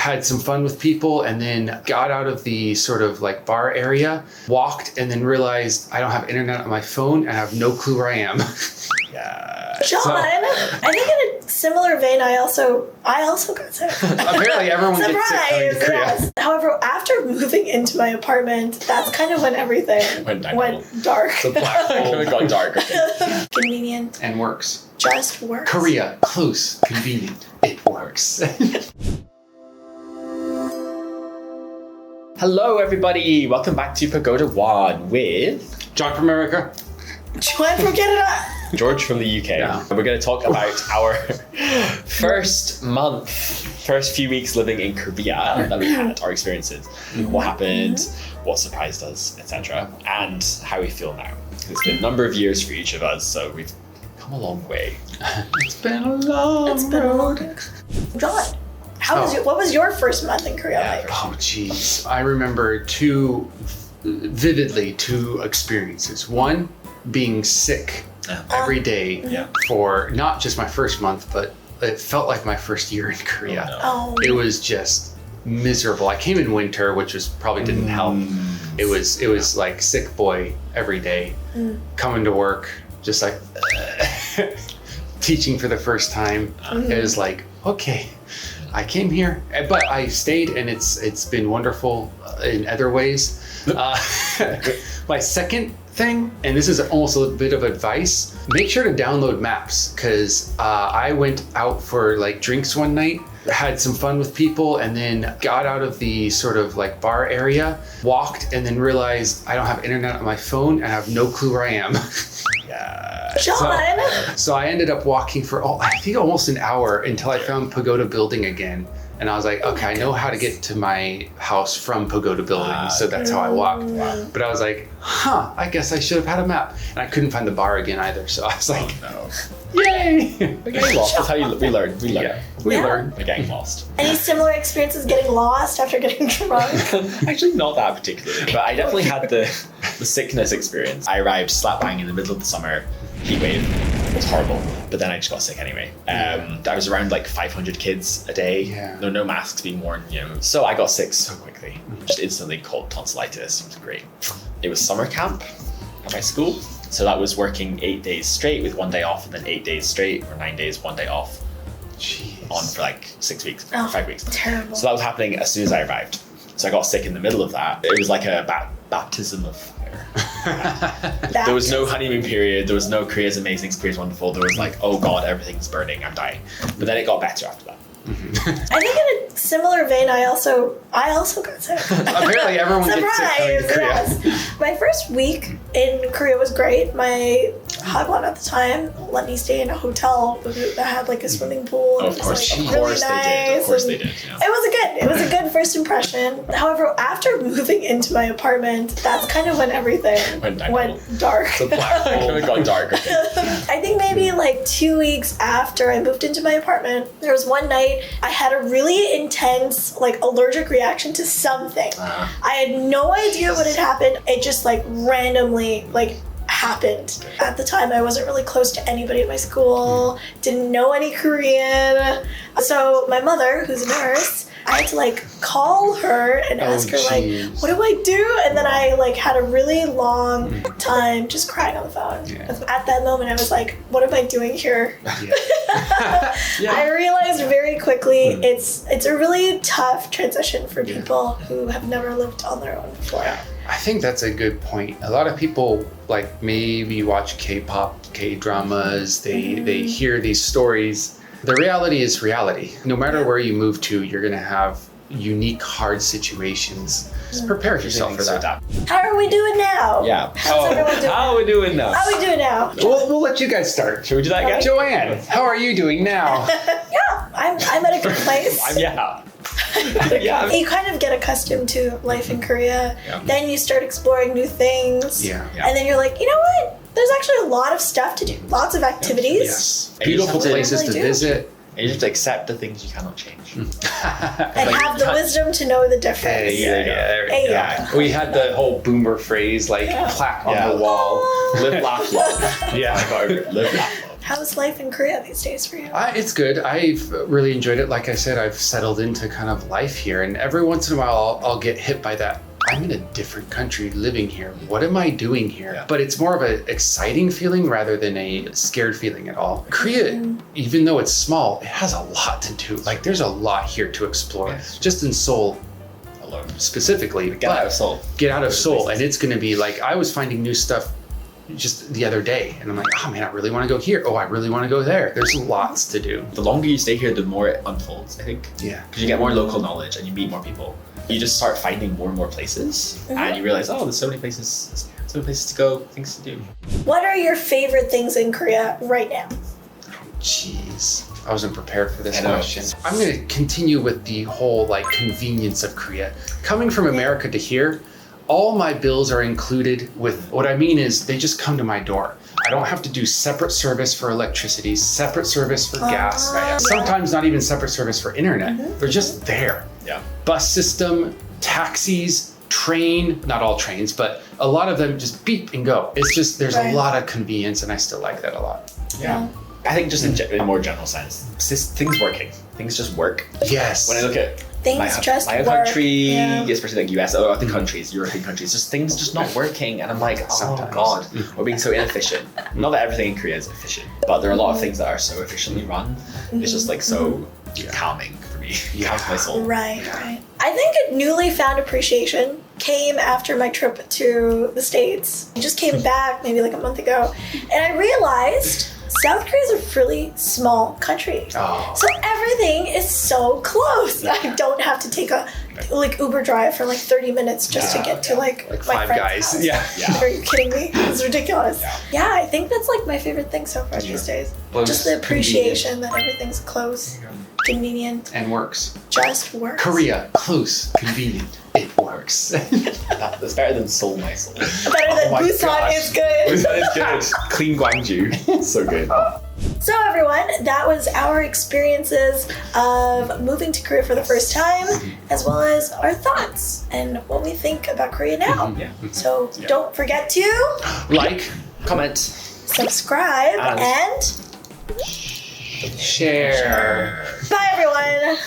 had some fun with people, and then got out of the sort of like bar area, walked, and then realized I don't have internet on my phone and I have no clue where I am. Yeah. John, I think in a similar vein, I also got sick. Apparently everyone gets sick coming to Korea. Yes. However, after moving into my apartment, that's kind of when everything went dark. The black hole got dark. Convenient. And works. Just works. Korea, close, convenient. It works. Hello, everybody. Welcome back to Pagoda One with John from America. Joanne from Canada. George from the UK. Yeah. We're going to talk about our first few weeks living in Korea that we had, our experiences, what happened, what surprised us, etc., and how we feel now. It's been a number of years for each of us, so we've come a long way. It's been a long road. John, what was your first month in Korea like? Oh, geez. I remember vividly two experiences. One, being sick every day for not just my first month, but it felt like my first year in Korea. Oh. It was just miserable. I came in winter, which probably didn't help. It was like sick boy every day, coming to work, just like teaching for the first time. It was like, okay, I came here, but I stayed, and it's been wonderful in other ways. My second thing, and this is almost a bit of advice, make sure to download maps, because I went out for like drinks one night, had some fun with people, and then got out of the sort of like bar area, walked, and then realized I don't have internet on my phone and I have no clue where I am. Yeah. John! So I ended up walking for I think almost an hour until I found Pagoda Building again. And I was like, okay, I know how to get to my house from Pagoda Building, so that's how I walked. But I was like, I guess I should have had a map. And I couldn't find the bar again either, so I was like, yay! We're getting lost. That's how we learn. We learn. Yeah, we learn. We're getting lost. Any similar experiences getting lost after getting drunk? Actually, not that particularly, but I definitely had the sickness experience. I arrived slap bang in the middle of the summer, heat wave. It was horrible, but then I just got sick anyway. I was around like 500 kids a day. Yeah. No masks being worn, so I got sick so quickly. Just instantly caught tonsillitis. It was great. It was summer camp at my school, so that was working 8 days straight with 1 day off, and then 8 days straight, or 9 days, 1 day off. Jeez. On for like 6 weeks, 5 weeks. Terrible. So that was happening as soon as I arrived. So I got sick in the middle of that. It was like a baptism of fire. There was no honeymoon period. There was no Korea's amazing, Korea's wonderful. There was like, oh God, everything's burning. I'm dying. But then it got better after that. I think in a similar vein, I also got sick. Apparently everyone gets sick coming to Korea. Yes. My first week in Korea was great. My husband at the time let me stay in a hotel that had like a swimming pool. Oh, of course, Like, of course really they did. Of course and they did. Yeah. It was a good first impression. However, after moving into my apartment, that's kind of when everything went dark. The black hole got dark. I think maybe like 2 weeks after I moved into my apartment, there was one night I had a really intense like allergic reaction to something. I had no idea what had happened. It just like randomly happened. At the time, I wasn't really close to anybody at my school, didn't know any Korean. So my mother, who's a nurse, I had to like call her and ask her like, what do I do? And then I like had a really long time just crying on the phone. Yeah. At that moment, I was like, what am I doing here? I realized very quickly it's a really tough transition for people who have never lived on their own before. Yeah. I think that's a good point. A lot of people like maybe watch K-pop, K-dramas, they hear these stories. The reality is reality. No matter where you move to, you're gonna have unique, hard situations. Just prepare yourself for that. How are we doing now? Yeah. How's everyone doing? How are we doing now? How are we doing now? We'll let you guys start. Should we do that again? Joanne, how are you doing now? Yeah, I'm at a good place. You kind of get accustomed to life in Korea. Yeah. Then you start exploring new things. Yeah. And then you're like, you know what? There's actually a lot of stuff to do. Lots of activities. Yes. Beautiful places to visit. And you just have to accept the things you cannot change. And have the wisdom to know the difference. Yeah. We had the whole boomer phrase, plaque on the wall. Live, laugh, love. Yeah. Live, laugh, love. How's life in Korea these days for you? It's good. I've really enjoyed it. Like I said, I've settled into kind of life here, and every once in a while I'll get hit by that. I'm in a different country living here. What am I doing here? Yeah. But it's more of an exciting feeling rather than a scared feeling at all. Korea, even though it's small, it has a lot to do. Like there's a lot here to explore. Yes. Just in Seoul Alone. specifically. Get out of Seoul. Get out of Those Seoul. places. And it's going to be like, I was finding new stuff just the other day. And I'm like, oh man, I really want to go here. Oh, I really want to go there. There's lots to do. The longer you stay here, the more it unfolds, I think. Yeah. Because you get more local knowledge and you meet more people. You just start finding more and more places, and you realize, oh, there's so many places to go, things to do. What are your favorite things in Korea right now? Jeez, I wasn't prepared for this I know. question. I'm going to continue with the whole like convenience of Korea. Coming from America to here, all my bills are included with, what I mean is they just come to my door. I don't have to do separate service for electricity, separate service for gas, sometimes not even separate service for internet. They're just there. Yeah. Bus system, taxis, train, not all trains, but a lot of them just beep and go. It's just, there's a lot of convenience, and I still like that a lot. Yeah. I think just in a more general sense, things working. Things just work. Yes. When I look at Things my just own work. country, Yeah. especially like US or other countries, European countries, just things just not working. And I'm like, oh Sometimes. God, we're being so inefficient. Not that everything in Korea is efficient, but there are a lot of things that are so efficiently run. It's just like so calming for me. Calms my soul. Right. I think a newly found appreciation came after my trip to the States. I just came back maybe like a month ago, and I realized South Korea is a really small country. Oh. So everything is so close. I don't have to take a like Uber drive for like 30 minutes just to get to like my Five friend's Guys. house. Yeah. Are you kidding me? It's ridiculous. Yeah, I think that's like my favorite thing so far these days. Well, Just the appreciation that everything's close, convenient, And works. just works. Korea, close, convenient. It works. That's better than Soul My Soul. Better than my Busan gosh. is good. That is good. Clean Gwangju. So good. So everyone, that was our experiences of moving to Korea for the first time, as well as our thoughts and what we think about Korea now. Yeah. So don't forget to Like, Comment. subscribe and share. bye everyone.